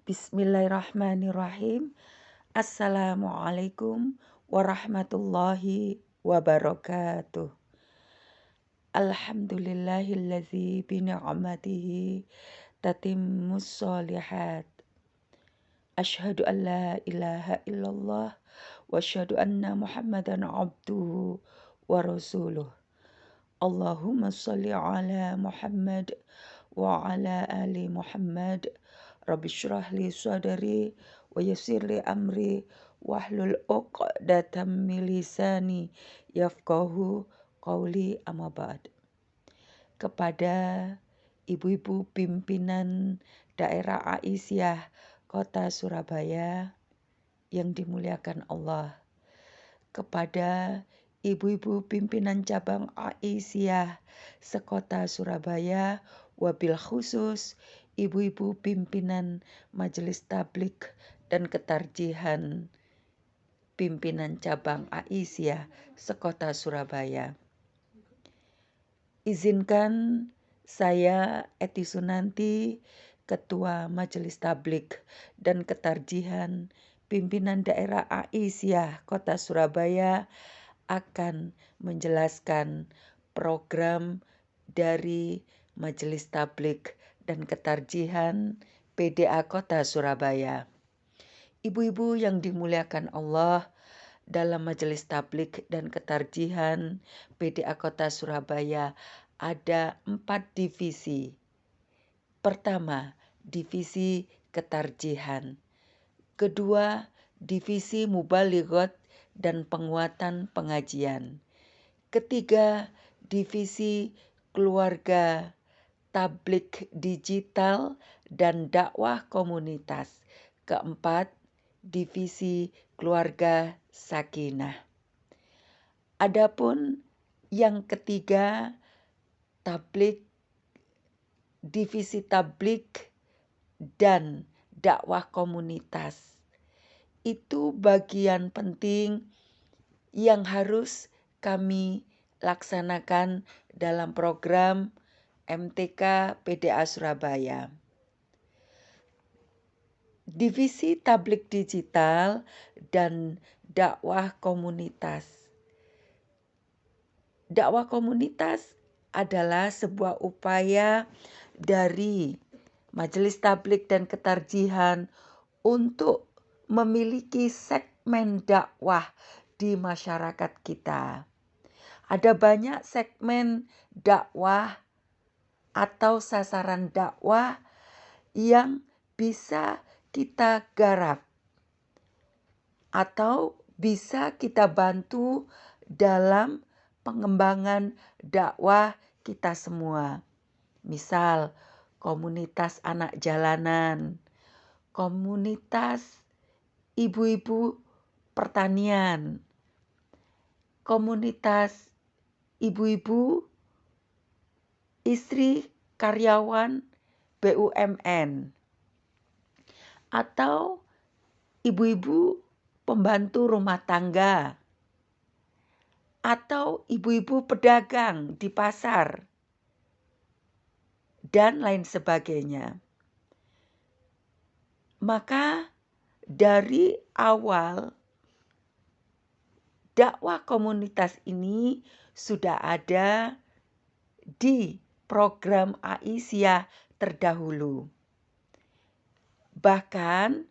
Bismillahirrahmanirrahim. Assalamualaikum warahmatullahi wabarakatuh. Alhamdulillahillazi bini'amatihi tatimmus sholihat. Asyhadu an la ilaha illallah wa asyhadu anna Muhammadan abduhu wa rasuluh. Allahumma sholli ala Muhammad wa ala ali Muhammad. Rabbi syrah li sadri wa yassir li amri wahlul 'uqdatam min lisani yafqahu qauli, amma ba'd. Kepada ibu-ibu pimpinan daerah Aisyah Kota Surabaya yang dimuliakan Allah, kepada ibu-ibu pimpinan cabang Aisyah sekota Surabaya, wabil khusus ibu-ibu pimpinan Majelis Tabligh dan Ketarjihan pimpinan cabang Aisyah sekota Surabaya. Izinkan saya Eti Sunanti, Ketua Majelis Tabligh dan Ketarjihan pimpinan daerah Aisyah Kota Surabaya, akan menjelaskan program dari Majelis Tabligh dan Ketarjihan PDA Kota Surabaya. Ibu-ibu yang dimuliakan Allah, dalam Majelis Tabligh dan Ketarjihan PDA Kota Surabaya ada 4 divisi. Pertama, divisi ketarjihan. Kedua, divisi mubalighat dan penguatan pengajian. Ketiga, divisi keluarga, tabligh digital dan dakwah komunitas. Keempat, divisi keluarga sakinah. Adapun yang ketiga, divisi tabligh dan dakwah komunitas. Itu bagian penting yang harus kami laksanakan dalam program MTK PDA Surabaya. Divisi tabligh digital dan dakwah komunitas. Dakwah komunitas adalah sebuah upaya dari Majelis Tabligh dan Ketarjihan untuk memiliki segmen dakwah di masyarakat kita. Ada banyak segmen dakwah atau sasaran dakwah yang bisa kita garap atau bisa kita bantu dalam pengembangan dakwah kita semua. Misal, komunitas anak jalanan, komunitas ibu-ibu pertanian, komunitas ibu-ibu istri karyawan BUMN, atau ibu-ibu pembantu rumah tangga, atau ibu-ibu pedagang di pasar, dan lain sebagainya. Maka dari awal dakwah komunitas ini sudah ada di program Aisyah terdahulu. Bahkan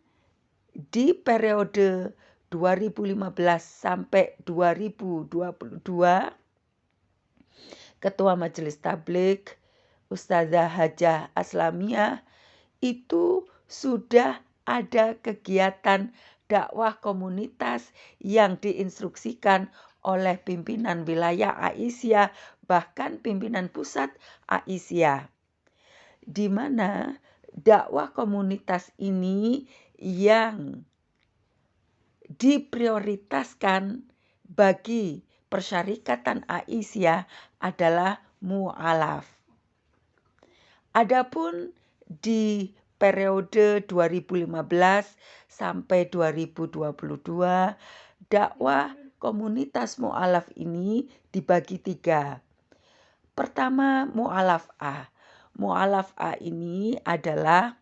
di periode 2015 sampai 2022, Ketua Majelis Tabligh Ustazah Hajah Aslamiyah itu sudah ada kegiatan dakwah komunitas yang diinstruksikan oleh pimpinan wilayah Aisyah, bahkan pimpinan pusat Aisyah, di mana dakwah komunitas ini yang diprioritaskan bagi Persyarikatan Aisyah adalah mu'alaf. Adapun di periode 2015 sampai 2022, dakwah komunitas mu'alaf ini dibagi 3. Pertama, mu'alaf A. Mu'alaf A ini adalah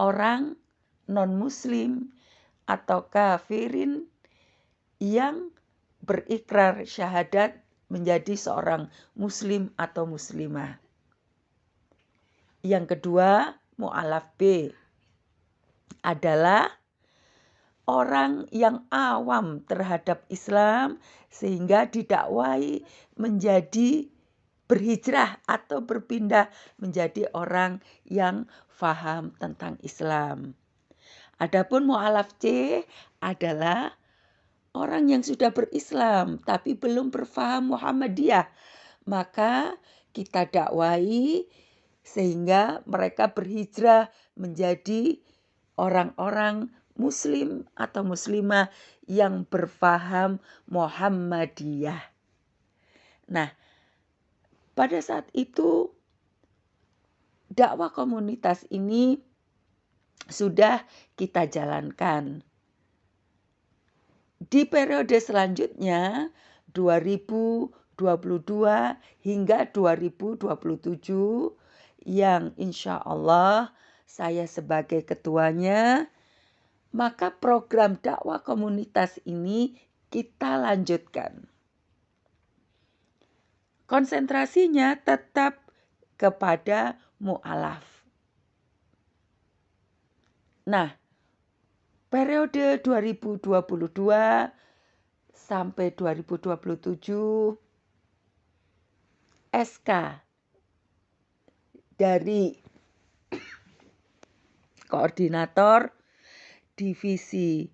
orang non-muslim atau kafirin yang berikrar syahadat menjadi seorang muslim atau muslimah. Yang kedua, mu'alaf B adalah orang yang awam terhadap Islam sehingga didakwai menjadi berhijrah atau berpindah menjadi orang yang faham tentang Islam. Adapun mu'alaf C adalah orang yang sudah berislam tapi belum berfaham Muhammadiyah, maka kita dakwai sehingga mereka berhijrah menjadi orang-orang muslim atau muslimah yang berfaham Muhammadiyah. Nah, pada saat itu dakwah komunitas ini sudah kita jalankan. Di periode selanjutnya 2022 hingga 2027 yang insya Allah saya sebagai ketuanya, maka program dakwah komunitas ini kita lanjutkan. Konsentrasinya tetap kepada mu'alaf. Nah, periode 2022 sampai 2027 SK dari koordinator divisi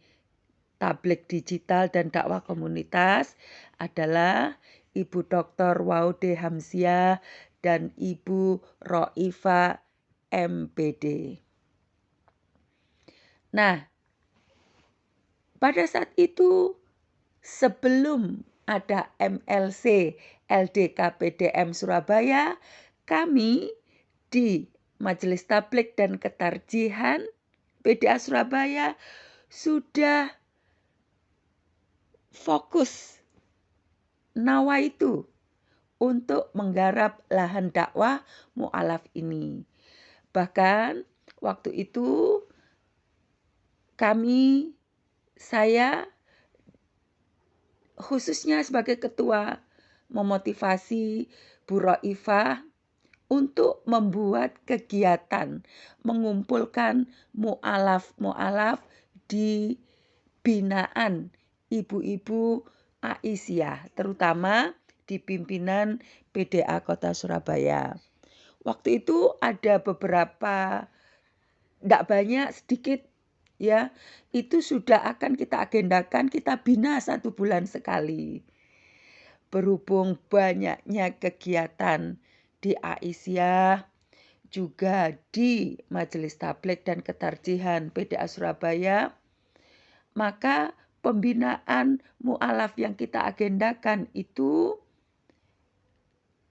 tabligh digital dan dakwah komunitas adalah Ibu Dr. Waude Hamziah dan Ibu Roifa MPD. Nah, pada saat itu sebelum ada MLC LDKPDM Surabaya, kami di Majelis Tabligh dan Ketarjihan PDA Surabaya sudah fokus nawaitu untuk menggarap lahan dakwah mu'alaf ini. Bahkan waktu itu saya khususnya sebagai ketua memotivasi Bu Roifah untuk membuat kegiatan mengumpulkan mu'alaf di binaan ibu-ibu Aisyah, terutama di pimpinan PDA Kota Surabaya. Waktu itu ada beberapa, tidak banyak, sedikit ya, itu sudah akan kita agendakan, kita bina 1 bulan sekali. Berhubung banyaknya kegiatan di Aisyah, juga di Majelis Tabligh dan Ketarjihan PDA Surabaya, maka pembinaan mu'alaf yang kita agendakan itu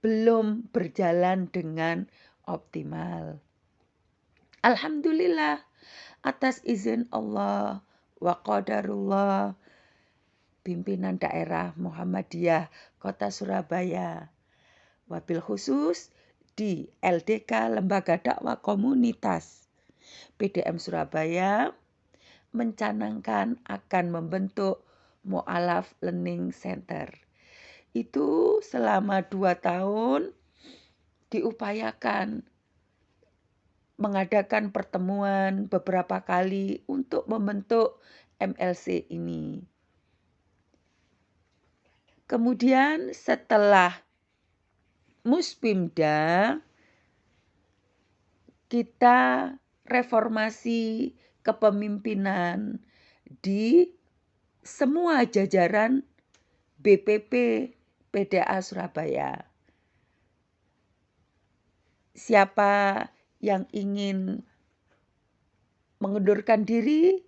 belum berjalan dengan optimal. Alhamdulillah, atas izin Allah wa qadarullah, pimpinan daerah Muhammadiyah Kota Surabaya, wabil khusus di LDK Lembaga Dakwah Komunitas PDM Surabaya mencanangkan akan membentuk Mu'alaf Learning Center. Itu selama 2 tahun diupayakan mengadakan pertemuan beberapa kali untuk membentuk MLC ini. Kemudian setelah Muspimda, kita reformasi kepemimpinan di semua jajaran BPP PDA Surabaya. Siapa yang ingin mengundurkan diri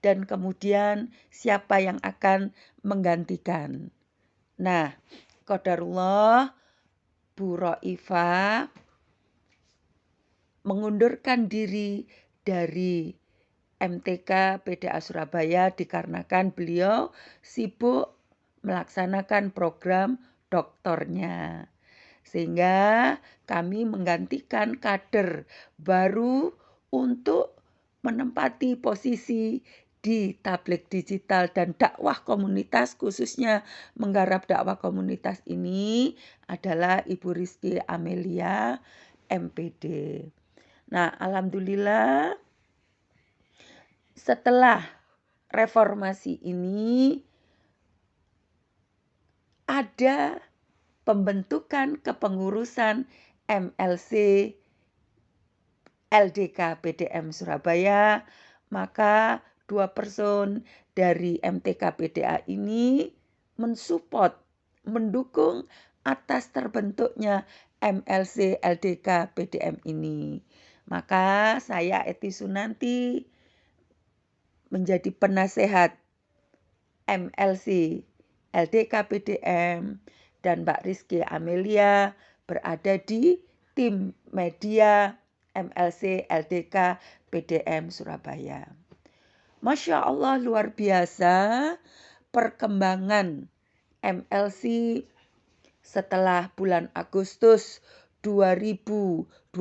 dan kemudian siapa yang akan menggantikan. Nah, qadarullah Bu Roifah mengundurkan diri dari MTK PDA Surabaya dikarenakan beliau sibuk melaksanakan program doktornya. Sehingga kami menggantikan kader baru untuk menempati posisi di tablik digital dan dakwah komunitas, khususnya menggarap dakwah komunitas ini adalah Ibu Rizky Amelia, MPD. Nah, alhamdulillah setelah reformasi ini ada pembentukan kepengurusan MLC LDK PDM Surabaya, maka 2 person dari MTK PDA ini mensupport, mendukung atas terbentuknya MLC LDK PDM ini. Maka saya Eti Sunanti menjadi penasehat MLC LDK PDM dan Mbak Rizky Amelia berada di tim media MLC LDK PDM Surabaya. Masya Allah, luar biasa perkembangan MLC setelah bulan Agustus 2025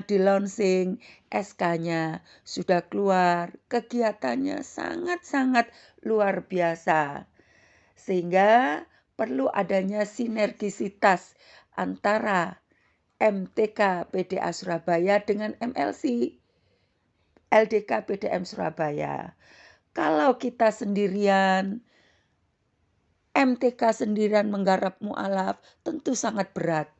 di launching, SK-nya sudah keluar, kegiatannya sangat-sangat luar biasa. Sehingga perlu adanya sinergisitas antara MTK PDA Surabaya dengan MLC LDK PDM Surabaya. Kalau kita sendirian, MTK sendirian menggarap mu'alaf tentu sangat berat.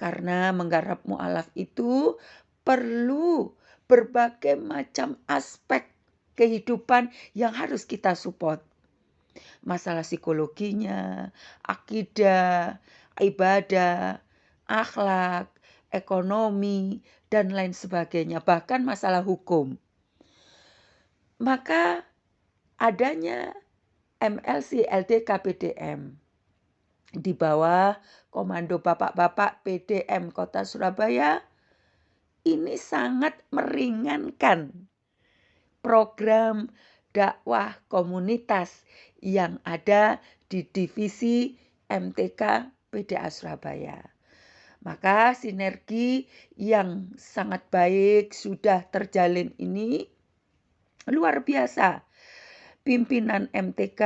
Karena menggarap mu'alaf itu perlu berbagai macam aspek kehidupan yang harus kita support. Masalah psikologinya, akidah, ibadah, akhlak, ekonomi, dan lain sebagainya. Bahkan masalah hukum. Maka adanya MLC LDK PDM di bawah komando bapak-bapak PDM Kota Surabaya ini sangat meringankan program dakwah komunitas yang ada di divisi MTK PDA Surabaya. Maka sinergi yang sangat baik sudah terjalin ini luar biasa. Pimpinan MTK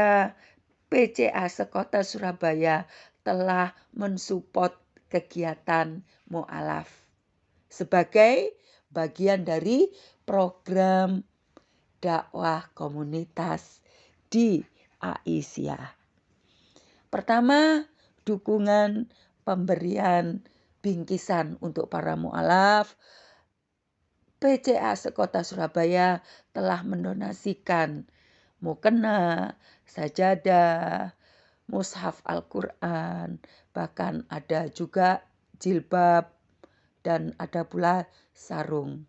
PCA Sekota Surabaya telah mensupport kegiatan mu'alaf sebagai bagian dari program dakwah komunitas di Aisyah. Pertama, dukungan pemberian bingkisan untuk para mu'alaf. PCA Sekota Surabaya telah mendonasikan mukena, sajadah, mushaf Al-Quran, bahkan ada juga jilbab dan ada pula sarung.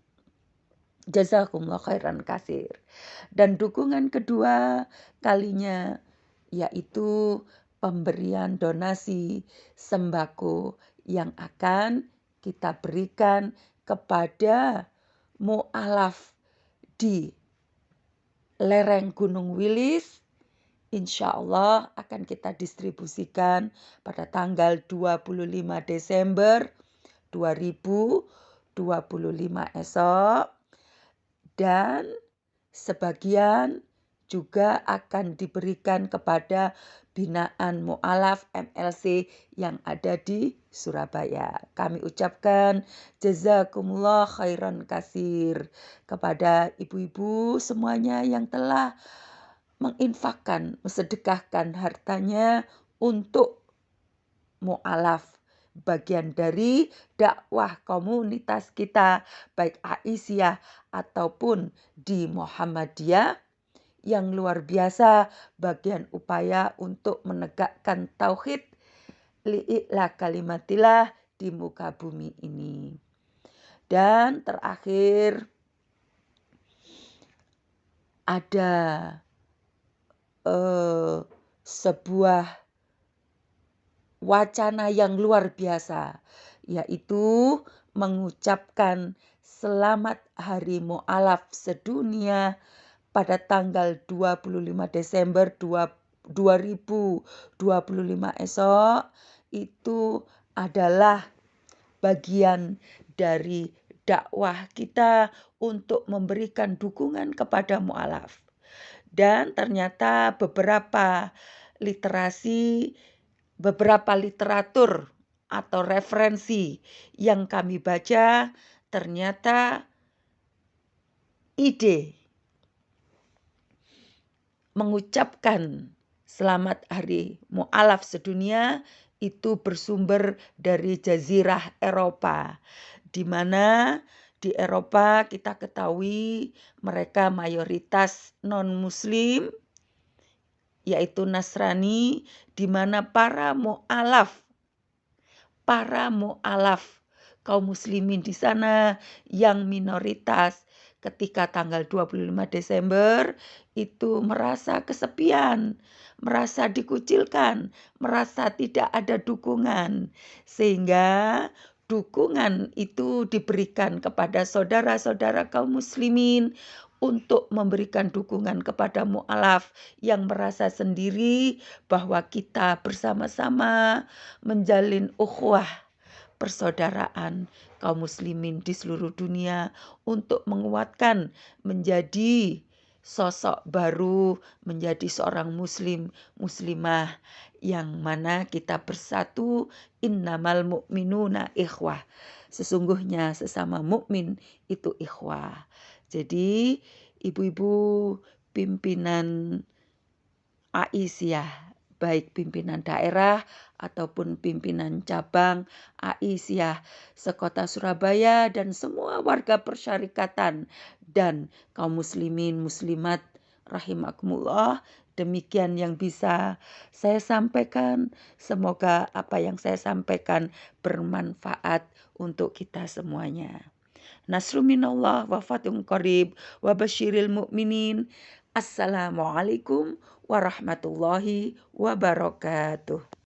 Jazakumullah khairan katsir. Dan dukungan kedua kalinya yaitu pemberian donasi sembako yang akan kita berikan kepada mu'alaf di lereng Gunung Wilis. Insya Allah akan kita distribusikan pada tanggal 25 Desember 2025 esok. Dan sebagian juga akan diberikan kepada binaan mu'alaf MLC yang ada di Surabaya. Kami ucapkan jazakumullah khairan katsir kepada ibu-ibu semuanya yang telah menginfakkan, mensedekahkan hartanya untuk mu'alaf, bagian dari dakwah komunitas kita baik Aisyah ataupun di Muhammadiyah yang luar biasa, bagian upaya untuk menegakkan tauhid li'ila kalimatillah di muka bumi ini. Dan terakhir ada sebuah wacana yang luar biasa, yaitu mengucapkan selamat Hari Mu'alaf sedunia pada tanggal 25 Desember 2025 esok. Itu adalah bagian dari dakwah kita untuk memberikan dukungan kepada mu'alaf. Dan ternyata beberapa literatur atau referensi yang kami baca, ternyata ide mengucapkan selamat hari mu'alaf sedunia itu bersumber dari jazirah Eropa, di mana di Eropa kita ketahui mereka mayoritas non-muslim, yaitu Nasrani, di mana para mu'alaf kaum muslimin di sana yang minoritas ketika tanggal 25 Desember itu merasa kesepian, merasa dikucilkan, merasa tidak ada dukungan, sehingga dukungan itu diberikan kepada saudara-saudara kaum muslimin untuk memberikan dukungan kepada mu'alaf yang merasa sendiri bahwa kita bersama-sama menjalin ukhuwah persaudaraan kaum muslimin di seluruh dunia untuk menguatkan menjadi sosok baru, menjadi seorang muslimah yang mana kita bersatu. Innamal mu'minuna ikhwah. Sesungguhnya sesama mukmin itu ikhwah. Jadi ibu-ibu pimpinan Aisyah, baik pimpinan daerah ataupun pimpinan cabang Aisyah sekota Surabaya dan semua warga persyarikatan dan kaum muslimin muslimat rahimakumullah, demikian yang bisa saya sampaikan. Semoga apa yang saya sampaikan bermanfaat untuk kita semuanya. Nasrun minallah wa fathun qarib wa basyiril mu'minin. Assalamualaikum warahmatullahi wabarakatuh.